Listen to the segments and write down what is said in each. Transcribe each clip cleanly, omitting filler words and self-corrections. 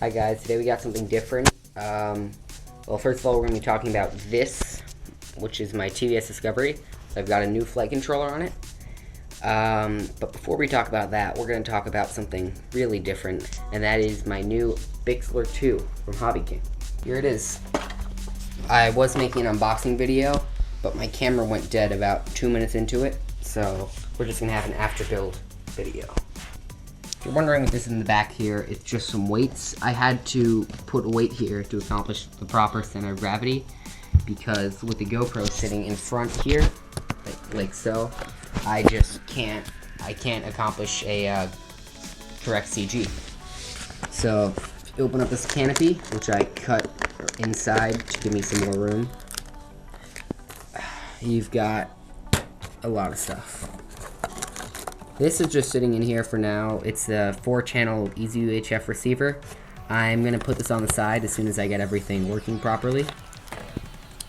Hi guys, today we got something different. Well, first of all, we're going to be talking about this, which is my TBS Discovery. So I've got a new flight controller on it. But before we talk about that, we're going to talk about something really different, and that is my new Bixler 2 from Hobby King. Here it is. I was making an unboxing video, but my camera went dead about 2 minutes into it, so we're just going to have an after build video. If you're wondering what this is in the back here, it's just some weights. I had to put a weight here to accomplish the proper center of gravity, because with the GoPro sitting in front here, like so, I can't accomplish a correct CG. So, if you open up this canopy, which I cut inside to give me some more room, you've got a lot of stuff. This is just sitting in here for now. It's a 4-channel easy UHF receiver. I'm going to put this on the side as soon as I get everything working properly.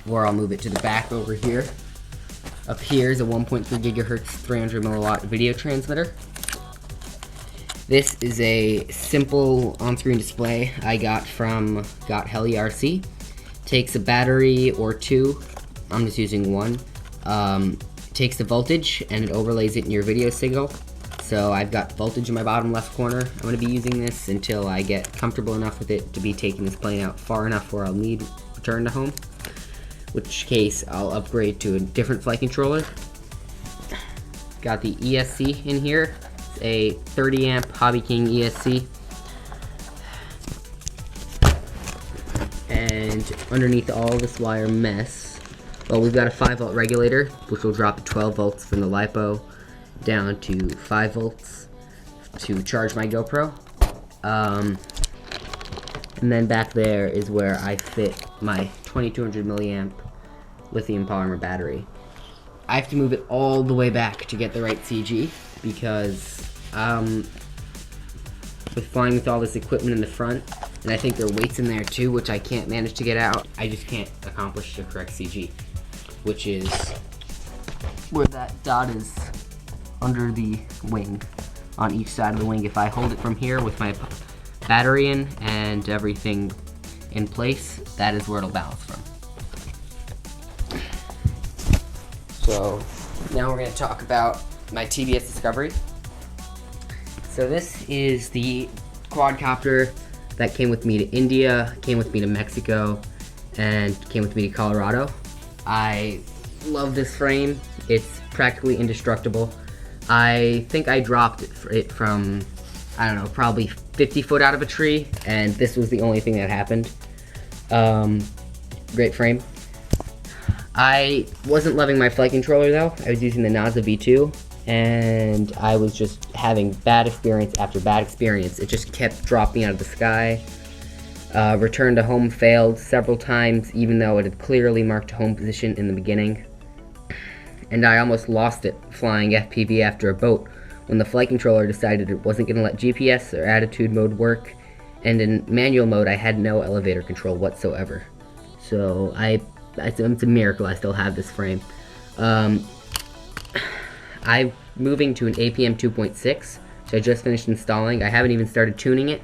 Or I'll move it to the back over here. Up here is a 1.3 gigahertz 300 milliwatt video transmitter. This is a simple on-screen display I got from DJI ESC. Takes a battery or two. I'm just using one. Takes the voltage and it overlays it in your video signal. So I've got voltage in my bottom left corner. I'm going to be using this until I get comfortable enough with it to be taking this plane out far enough where I'll need return to home, which case I'll upgrade to a different flight controller. Got the ESC in here. It's a 30 amp Hobby King ESC. And underneath all this wire mess, well, we've got a 5-volt regulator, which will drop to 12 volts from the lipo down to 5 volts to charge my GoPro. And then back there is where I fit my 2200 milliamp lithium polymer battery. I have to move it all the way back to get the right CG, because with flying with all this equipment in the front, and I think there are weights in there too, which I can't manage to get out, I just can't accomplish the correct CG, which is where that dot is under the wing, on each side of the wing. If I hold it from here with my battery in and everything in place, that is where it'll bounce from. So now we're going to talk about my TBS Discovery. So this is the quadcopter that came with me to India, came with me to Mexico, and came with me to Colorado. I love this frame. It's practically indestructible. I think I dropped it from, I don't know, probably 50 foot out of a tree, and this was the only thing that happened. Great frame. I wasn't loving my flight controller though. I was using the NASA V2, and I was just having bad experience after bad experience. It just kept dropping out of the sky. Return to home failed several times, even though it had clearly marked home position in the beginning. And I almost lost it flying FPV after a boat when the flight controller decided it wasn't going to let GPS or attitude mode work, and in manual mode I had no elevator control whatsoever. So it's a miracle I still have this frame. I'm moving to an APM 2.6, which I just finished installing. I haven't even started tuning it,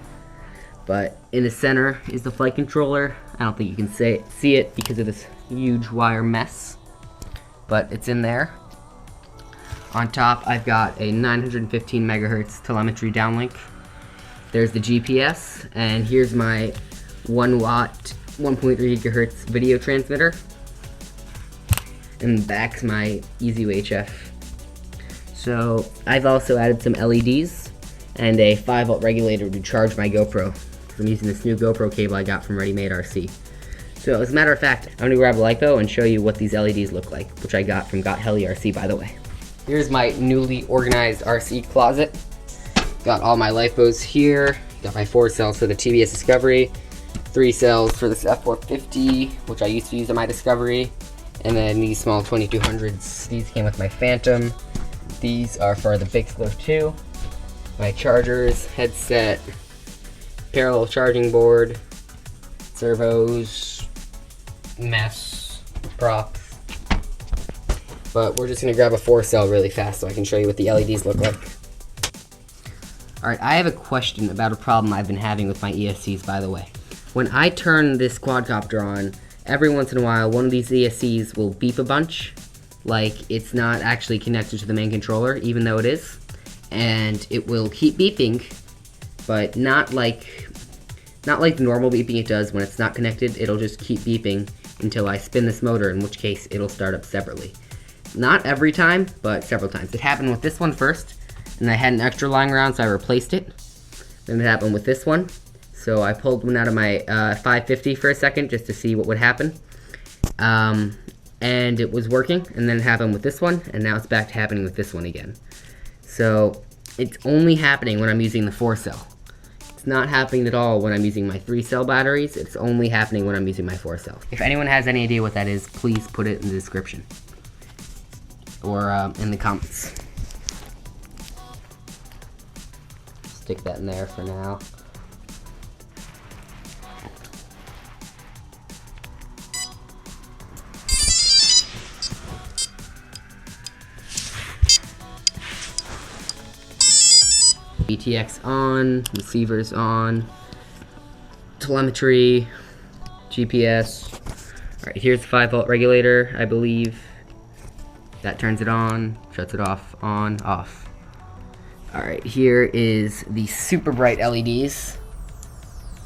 but in the center is the flight controller. I don't think you can see it because of this huge wire mess, but it's in there. On top, I've got a 915 megahertz telemetry downlink. There's the GPS, and here's my 1 watt, 1.3 gigahertz video transmitter. And back's my easy UHF. So I've also added some LEDs and a 5-volt regulator to charge my GoPro. I'm using this new GoPro cable I got from Ready Made RC. So as a matter of fact, I'm gonna grab a lipo and show you what these LEDs look like, which I got from DJI ESC, by the way. Here's my newly organized RC closet. Got all my lipos here. Got my 4 cells for the TBS Discovery, 3 cells for this F450, which I used to use on my Discovery, and then these small 2200s. These came with my Phantom. These are for the Bixler 2. My chargers, headset, parallel charging board, servos, mess, props. But we're just gonna grab a 4 cell really fast so I can show you what the LEDs look like. Alright, I have a question about a problem I've been having with my ESCs, by the way. When I turn this quadcopter on, every once in a while, one of these ESCs will beep a bunch, like it's not actually connected to the main controller, even though it is. And it will keep beeping, but not like the normal beeping it does when it's not connected. It'll just keep beeping until I spin this motor, in which case it'll start up separately. Not every time, but several times. It happened with this one first, and I had an extra lying around, so I replaced it. Then it happened with this one, so I pulled one out of my 550 for a second just to see what would happen. And it was working, and then it happened with this one, and now it's back to happening with this one again. So it's only happening when I'm using the 4-cell. It's not happening at all when I'm using my 3-cell batteries. It's only happening when I'm using my 4-cell. If anyone has any idea what that is, please put it in the description or in the comments. Stick that in there for now. BTX on, receivers on, telemetry, GPS. Alright, here's the 5-volt regulator, I believe. That turns it on, shuts it off, on, off. Alright, here is the super bright LEDs.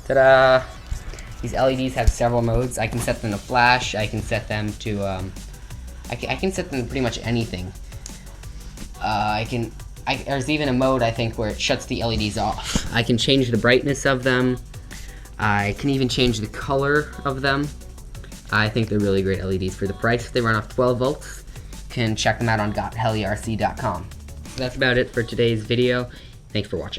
Ta-da! These LEDs have several modes. I can set them to flash, I can set them to, I can set them to pretty much anything. There's even a mode, I think, where it shuts the LEDs off. I can change the brightness of them. I can even change the color of them. I think they're really great LEDs for the price. They run off 12 volts. You can check them out on gothelerc.com. So that's about it for today's video. Thanks for watching.